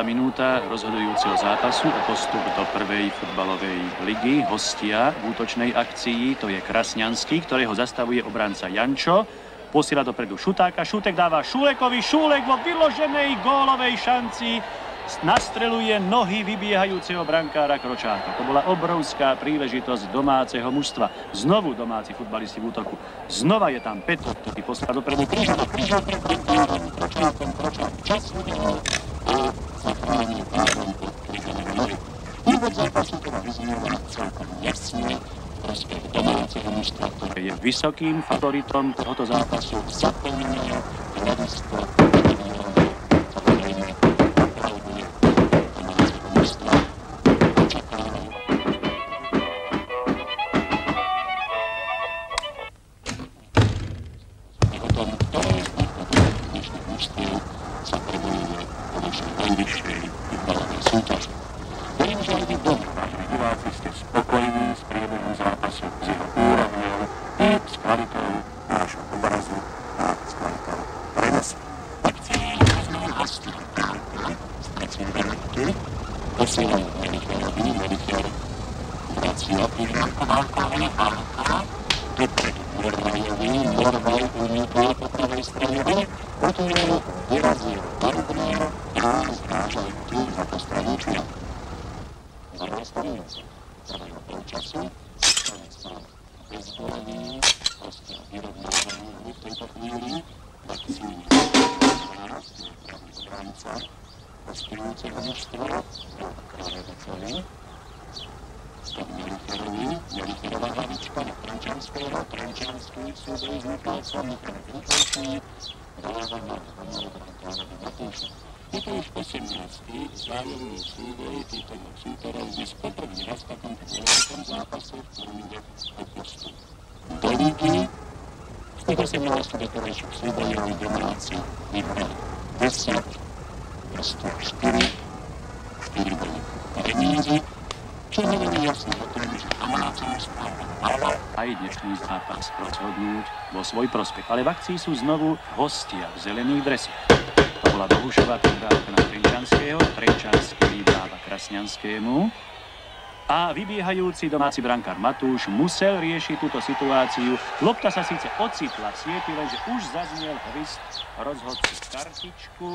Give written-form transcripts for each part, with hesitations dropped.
minúta rozhodujúceho zápasu o postup do prvej futbalovej ligy. Hostia v útočnej akcii, to je Krasňanský, ktorého zastavuje obranca Jančo. Posiela dopredu Šutáka, Šutek dáva Šulekovi, Šulek vo vyloženej gólovej šanci nastreluje nohy vybiehajúceho brankára Kročáka. To bola obrovská príležitosť domáceho mužstva. Znovu domáci futbalisti v útoku. Znova je tam Petr, ktorý posiela dopredu Kryžana pred brankárom Kročákom. Čas udelal a zachránil párom pod Kryžanové nohy. Úvod zápasu teda vyznieva celkom jasne prospech domáceho mužstva, ktoré je vysokým favoritom tohoto zápasu. Zaplnenie hľadisko samozrejme opravduje domáceho mužstva. Očakávajú. O tom, ktoré z týchto dnešných mužstiev sa prebojuje po našej najvyššej futbalovej súťaži. Verím, že aj vy doma, vážení diváci, ste spokojní s priebehom zápasu, s jeho úrovňou i s kvalitou nášho obrazu a s kvalitou prenosu. Akcie rozmenom hostí Kárka, stracujú Veroniky, posielajú Melicherovi, Melicher vracia prihrávku Válkovi, Válka, dopredu Morvajovi, Morvaj unikol po pravej strane, ale otvoril vyrazil Barubner a zrážajú tu za to stranu Čuja. Za nastavujúce prvého polčasu stane sa bezvolený, hostia vyrovnávajú hru v tejto chvíli, Maxín Váras, pravý obranca hostujúceho mužstva, dáva Krajevicovi, stav Melicherovi, Melicherová hlavička na Trenčanského, Trenčanský v súboji s Michálcom, Michal Vinkovský, dáva na Brankárovi Matúša. Je to už 18. vzájomný súboj týchto dvoch súperov, dnes poprvý raz v takomto dôležitom zápase, v ktorom ide o postup do ligy. Z tých 18 doterajších súbojov domáci vyhrali 10, postup 4 boli remízy, čo hovorí jasne o tom, že domáci mužstva mala aj dnešný zápas rozhodnúť vo svoj prospech. Ale v akcii sú znovu hostia v zelených dresoch. To bola Bohušová prihrávka na Trenčanského, Trenčanský dáva Krasňanskému a vybiehajúci domáci brankár Matúš musel riešiť túto situáciu. Lopta sa síce ocitla v sieti, lenže už zaznel hvist rozhodcu kartičku,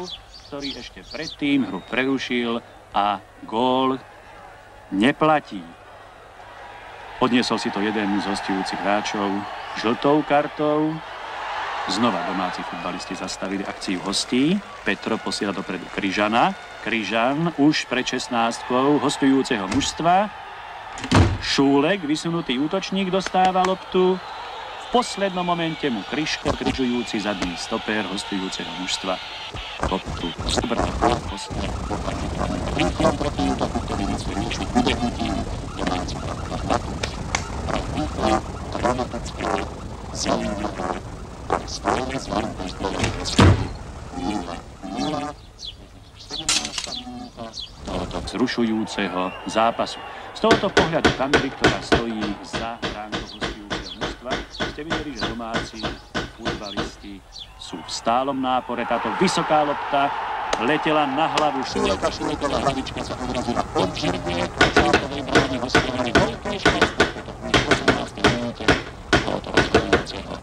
ktorý ešte predtým hru prerušil a gól neplatí. Odniesol si to jeden z hostujúcich hráčov žltou kartou. Znova domáci futbalisti zastavili akciu hostí. Petro posiela dopredu Kryžana. Kryžan už pred 16-kou hostujúceho mužstva. Šúlek, vysunutý útočník, dostáva loptu. V poslednom momente mu Kryško, križujúci zadný stoper hostujúceho mužstva, loptu zbrtal hostia. Rýchlom proti útoku, ktorý vycvenejší udehnutím domáci brankár Matúš. Rýchlo, dramatické, zaujímavé, ktoré stále zvaru bezbolené rozhodí 0-0, 17. minúta tohoto vzrušujúceho zápasu. Z tohoto pohľadu kamery, ktorá stojí za bránkou hostujúceho mužstva, ste videli, že domáci futbalisti sú v stálom nápore. Táto vysoká lopta letela na hlavu Šuleka. Šuleková hlavička sa odrazila obžirne, zátovej brány hostia mali veľké šťastie v tejto 18. minúte tohoto rozhodujúceho.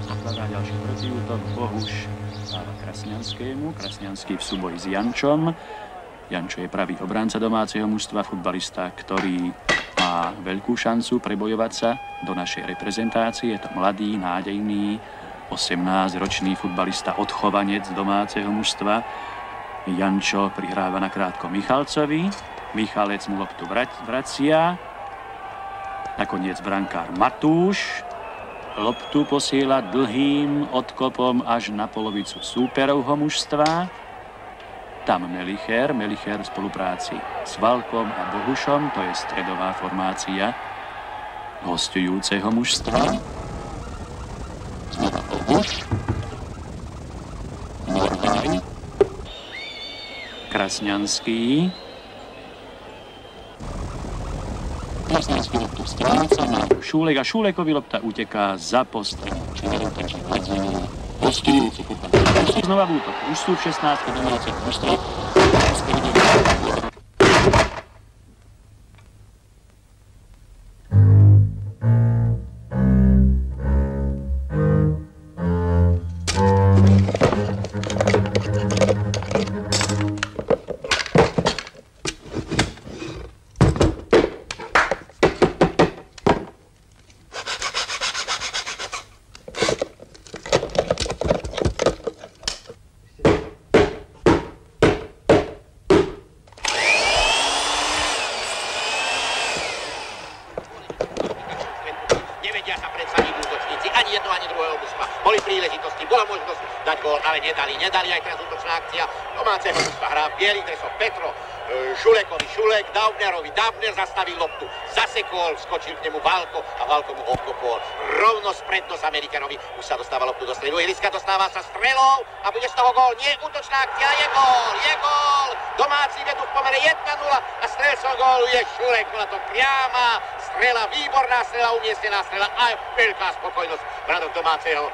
Zakladá ďalší protiútok, Bohuš dáva Krasňanskému, Krasňanský v súboji s Jančom. Jančo je pravý obránca domáceho mužstva, futbalista, ktorý má veľkú šancu prebojovať sa do našej reprezentácie. Je to mladý, nádejný, 18-ročný futbalista, odchovanec domáceho mužstva. Jančo prihráva nakrátko Michalcovi, Michalec mu loptu vracia. Nakoniec brankár Matúš loptu posiela dlhým odkopom až na polovicu súperovho mužstva. Tam Melicher v spolupráci s Valkom a Bohušom, to je stredová formácia hostujúceho mužstva. Znova Bohuš, Morvaj, Krasňanský. Krasňanský loptu stráca na Šúlek a Šúlekovi lopta uteká za postav. Čiže útočí Hadzinu. Hostujúci futbalista. Znova v útok. Už sú v 16. Domáce mužstvo. Boli príležitosti, bola možnosť dať gól, ale nedali aj teraz útočná akcia domáceho mužstva. Hrá v bielých dresoch Petro, Šulekovi, Šulek, Daubnerovi, Daubner zastavil loptu, zasekol, skočil k nemu Valko a Valko mu obkopol rovno spred nos Amerikanovi. Už sa dostáva loptu do stredu, ihriska dostáva sa strelou a bude z toho gól. Nie, útočná akcia, je gól! Domáci vedú v pomere 1-0 a strelcom gólu je Šulek. Bola to priama strela, výborná strela, umiestnená strela a veľká spokojnosť bradok domáceho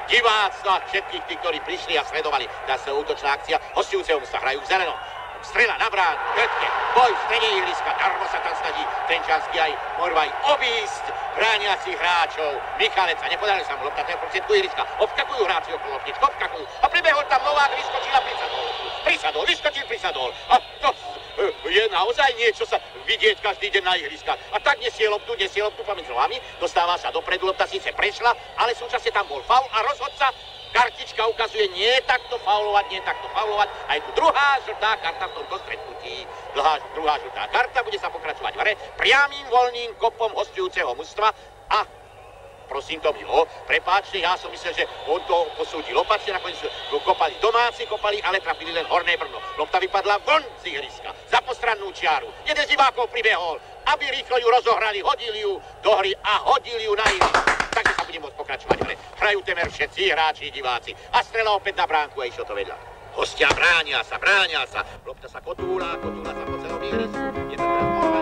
diváctva, všetkých tých, ktorí prišli a sledovali. Dá sa útočná akcia, hostujúceho mužstva hrajú v zelenom. Strela na bránu, Hötke, boj v strede ihriska, darmo sa tam snaží Trenčanský aj Morvaj obísť brániacich hráčov. Michalec a nepodarili sa mu lopta, to je v prostriedku ihriska. Obskakujú hráči okolo loptičku, obskakujú a pribehol tam Novák, vyskočil a prisadol. A to je naozaj niečo sa vidieť každý deň na ihriskách. A tak nesie loptu pomedzi nohami, dostáva sa dopredu, lopta síce prešla, ale súčasne tam bol faul a rozhodca kartička ukazuje nie takto faulovať. A je tu druhá žltá karta v tomto stretnutí. Druhá žltá karta, bude sa pokračovať v hre priamým voľným kopom hostujúceho mužstva a prosím to milo, prepáčte, ja som myslel, že on to posúdil opačne, nakoniec kopali, ale trafili len horné brno. Lopta vypadla von z ihriska, za postrannú čiaru. Jeden z divákov pribehol, aby rýchlo ju rozohrali, hodili ju do hry a hodili ju na ihrisko. Takže sa bude môcť pokračovať v hre. Hrajú temer všetci hráči, diváci. A strela opäť na bránku a išlo to vedľa. Hostia bránia sa. Lopta sa kotúla sa po celom ihrisku. Je to teraz